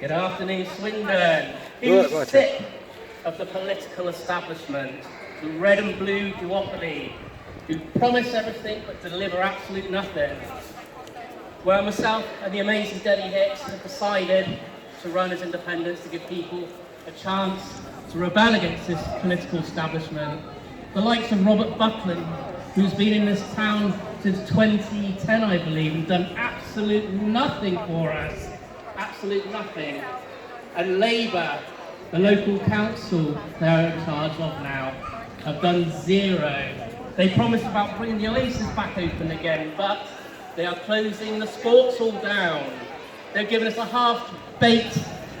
Good afternoon, Swindon. Who's sick of the political establishment, the red and blue duopoly, who promise everything but deliver absolute nothing? Well, myself and the amazing Debbie Hicks have decided to run as independents to give people a chance to rebel against this political establishment. The likes of Robert Buckland, who's been in this town since 2010, I believe, and done absolute nothing for us. Absolute nothing. And Labour, the local council they're in charge of now, have done zero. They promised about bringing the Oasis back open again, but they are closing the sports hall down. They're giving us a half-baked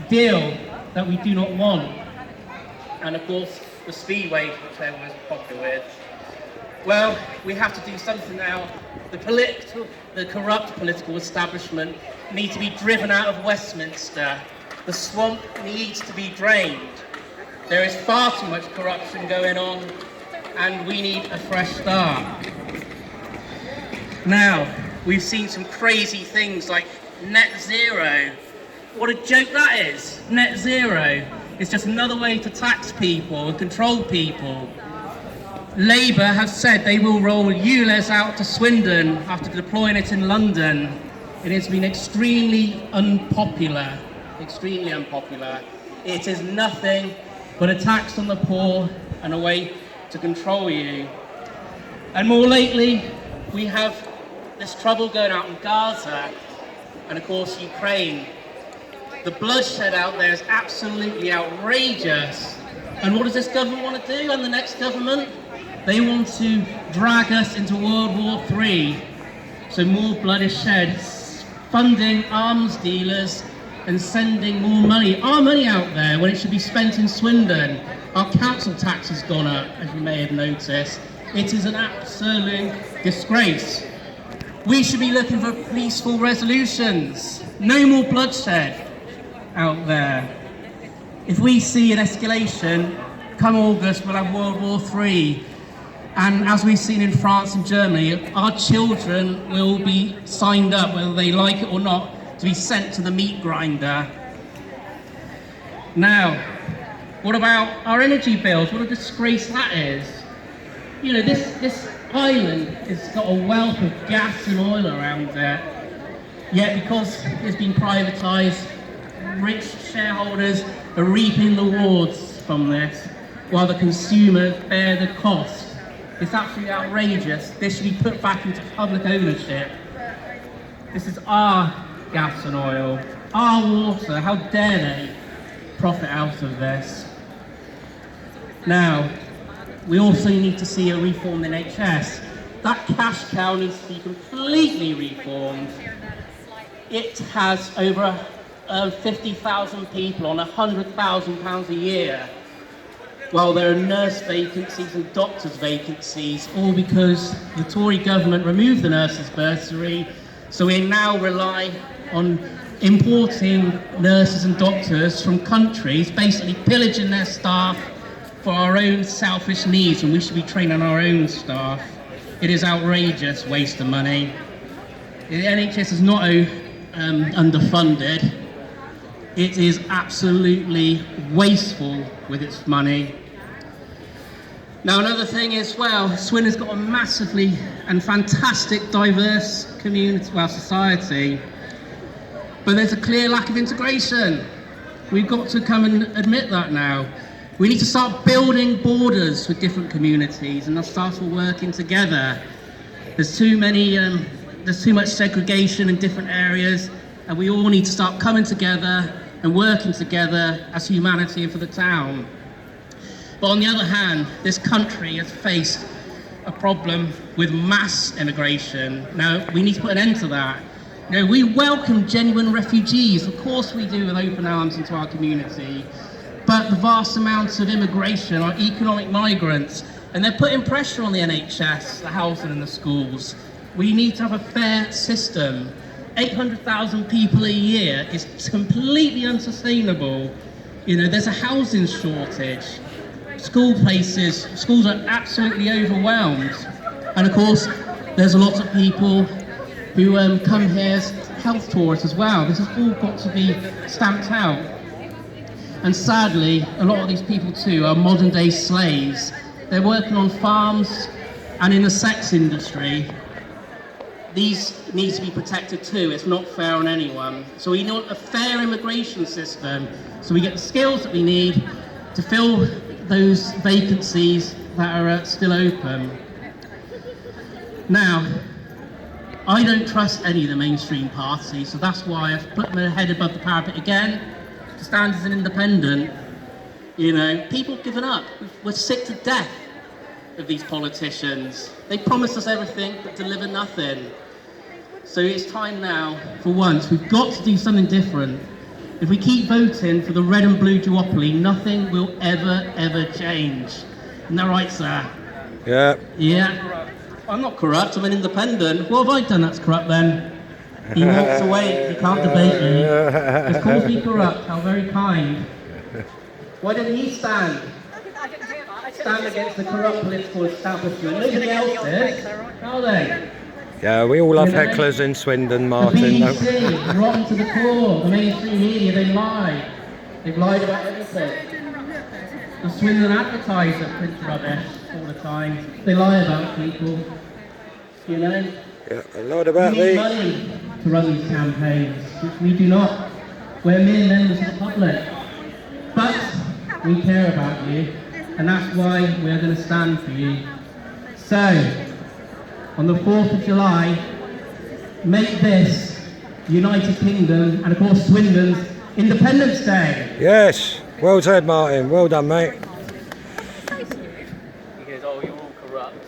deal that we do not want. And of course, the Speedway, which everyone's popular with. Well, we have to do something now. The corrupt political establishment need to be driven out of Westminster. The swamp needs to be drained. There is far too much corruption going on, and we need a fresh start. Now, we've seen some crazy things like net zero. What a joke that is. Net zero is just another way to tax people and control people. Labour have said they will roll ULEZ out to Swindon after deploying it in London. It has been extremely unpopular. Extremely unpopular. It is nothing but a tax on the poor and a way to control you. And more lately, we have this trouble going out in Gaza and of course Ukraine. The bloodshed out there is absolutely outrageous. And what does this government want to do, and the next government? They want to drag us into World War III. So more blood is shed, funding arms dealers and sending more money, our money out there when it should be spent in Swindon. Our council tax has gone up, as you may have noticed. It is an absolute disgrace. We should be looking for peaceful resolutions. No more bloodshed out there. If we see an escalation, come August we'll have World War III. And as we've seen in France and Germany, our children will be signed up, whether they like it or not, to be sent to the meat grinder. Now, what about our energy bills? What a disgrace that is. You know, this island has got a wealth of gas and oil around it. Yet because it's been privatised, rich shareholders are reaping the rewards from this, while the consumers bear the cost. It's absolutely outrageous. This should be put back into public ownership. This is our gas and oil, our water. How dare they profit out of this? Now, we also need to see a reformed NHS. That cash cow needs to be completely reformed. It has over 50,000 people on £100,000 a year, while there are nurse vacancies and doctors' vacancies, all because the Tory government removed the nurses' bursary, so we now rely on importing nurses and doctors from countries, basically pillaging their staff for our own selfish needs, and we should be training our own staff. It is outrageous waste of money. The NHS is not underfunded. It is absolutely wasteful with its money. Now, another thing as well, Swindon's got a massively and fantastic diverse community, society, but there's a clear lack of integration. We've got to come and admit that now. We need to start building borders with different communities and start working together. There's too much segregation in different areas, and we all need to start coming together and working together as humanity and for the town. But on the other hand, this country has faced a problem with mass immigration. Now, we need to put an end to that. You know, we welcome genuine refugees, of course we do, with open arms into our community. But the vast amounts of immigration are economic migrants, and they're putting pressure on the NHS, the housing and the schools. We need to have a fair system. 800,000 people a year is completely unsustainable. You know, there's a housing shortage. Schools are absolutely overwhelmed. And of course, there's a lot of people who come here health tourists as well. This has all got to be stamped out. And sadly, a lot of these people too are modern day slaves. They're working on farms and in the sex industry. These need to be protected too. It's not fair on anyone. So we want a fair immigration system so we get the skills that we need to fill those vacancies that are still open. Now, I don't trust any of the mainstream parties, so that's why I've put my head above the parapet again to stand as an independent. You know, people have given up. We're sick to death of these politicians. They promise us everything but deliver nothing. So it's time now, for once, we've got to do something different. If we keep voting for the red and blue duopoly, nothing will ever change. Isn't that right, sir? Yeah. Yeah. I'm not corrupt, I'm an independent. What have I done that's corrupt then? He walks away, he can't debate me. Has called me corrupt, how very kind. Why didn't he stand? Stand against the corrupt political establishment. Nobody else did, are they? Yeah, we all love hecklers in Swindon, Martin. The BBC, rotten to the core. The mainstream media, they lie. They've lied about everything. The Swindon Advertiser prints rubbish all the time. They lie about people. You know? Yeah, a lot about we need money to run these campaigns, which we do not. We're mere members of the public. But we care about you, and that's why we're going to stand for you. So, on the 4th of July, make this United Kingdom and of course Swindon's Independence Day. Yes, well said, Martin. Well done, mate. He goes, oh, you're all corrupt.